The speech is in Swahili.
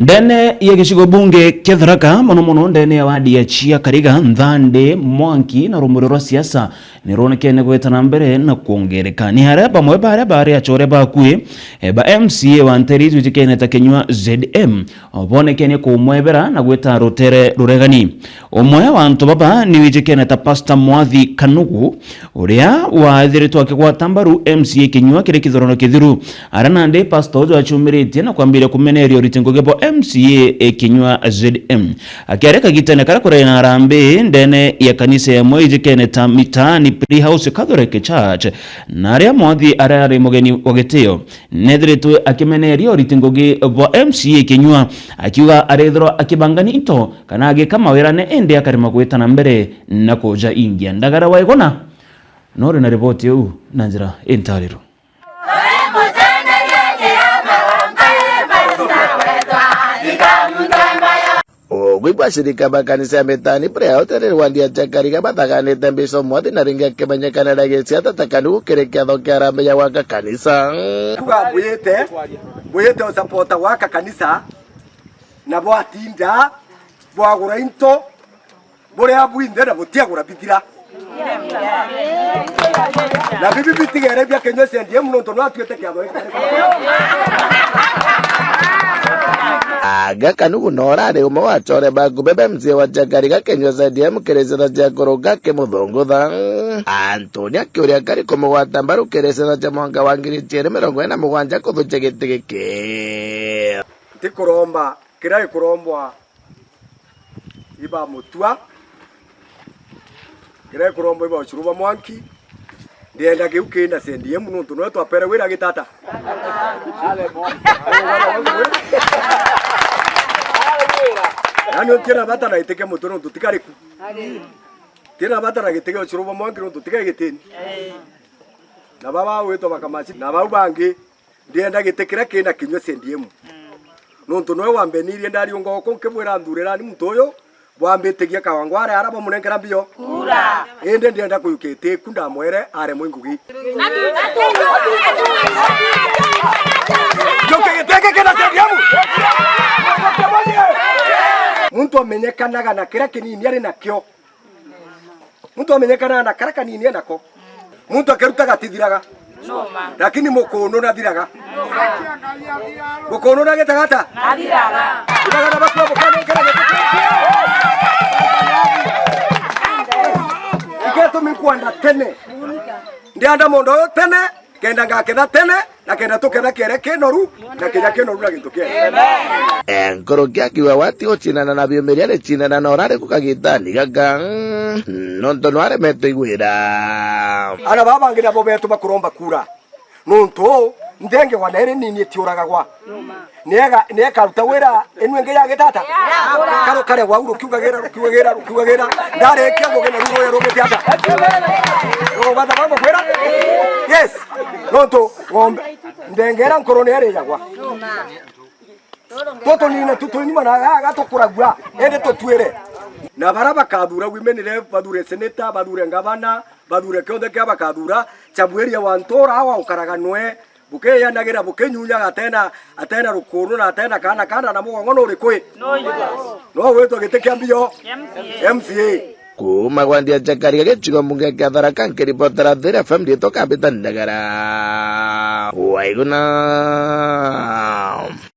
Ndene ya gicigo bunge kia Tharaka muno ndene ya wadi ya Chia Kariga, Nthande, Mwanki na rumuri rwa siasa nironekene gwetana mbere na kuongereka. Ni haria bamwe baria achore bakui ba MCA wa Nteri wikene ta Kenywa ZM bonekene kumwebera na gweta rutere ruregani. Umwe wa antu baba ni wikene ta Pastor Mwathi Kanugu uria wathiritwo akigwata mbaru MCA Kenywa kire kithorono kithiru aranande pastor jo achumiritie na kwambira kumenerio ritingo gebo MCA Kenywa ZM akiareka gitene kara kurena arambe ndene ya kanisa ya Mwejikene ta mitani Pre-House Catholic Church naria Mwathi arari mugeni wagitio nethiritwe akimenerio ritingogi bo MCA Kenywa akiuga arethro akibangani into kana agika mawira ne ende akarima gwetana mbere na koja ingia ndagara waigona nore na ripoti yu na njira intariro. Gwibwa shirika makanisa ya metani Pre-House wandia Chakariga bathagane tembiso Mwathi na ringa kimenyekana na gisia tatakanu kirekia thokia rambe ya waka kanisa kuga buyete usapota waka kanisa na bwatinda bwagura into bore abuinde na butiagura bithira na bibi bitigere bya Kenywa ZM nonto no atuete kiatho aga Kanugu norare umwe wa chore bagu bebe MCA wa Chakariga Kenywa ZM keresera cha koroga ke muthongotha Antonia kiuria kari kumugwata mbaru keresera cha mwanga wa 2027 kuthuche giti giki tikuromba kirai kurombwa iba mutua kirai kurombwa iba uchuruba Mwanki ndienda giukina ZM nonto no twapera wira gitata yani tena bata na iteke mutono tutikariku tena bata na gitege uchuruba Mwanki no tutikage gitini na baba weto bakamachi na baba bangi ndienda gitekera kina Kenywa ZM nonto no wambenirie ndari ngo ko kebwera ndurera ni mutoyo wambetegia kawangware arabo munengera mbio kura ende ndienda kuyukete kunda mwere are mwingugi joke gitege kina ZM muntu amenyekanaga na kira kinini ari nakyo muntu amenyekanaga na kira kanini nako muntu akerutaga tithiraga lakini mukono na thiraga mukono na getagata na thiraga thiraga bakwa mukono kira iketo minkwanda tene ndianda mondo tene kenda ngaketha tene na kenda tuketha kere kenoru na kenya kenoru na gintu kere nkorokia kiwa wati ochinana na biomeria le chinana na orare kukagitani gaga nonto no are meto igwira ana baba ngira bo betu bakuromba kura nonto ndenge wanere nini tiuraga gwa neka rutawera enwenge ya getata karo kare wa uru kiwagera ndare kyango gena rugo ya roge tiata rogo bata baba kwera yes nonto ngombe ndengera nkorone yare yagwa toto nina tutoni mana gatokuragwa ende totwere na baraba kadura wimenire badure seneta badure ngabana badure kyonde kya bakadura chabweria wantora awa ukaraganwe bukeya nagira bukenyunya atena rukono na atena na mugongo uri kwi no weto gitekia mbio MCA kuma gwandia Chakariga gicigo bunge kia Tharaka nkiripotera Thira FM toka Ndagara waiguna.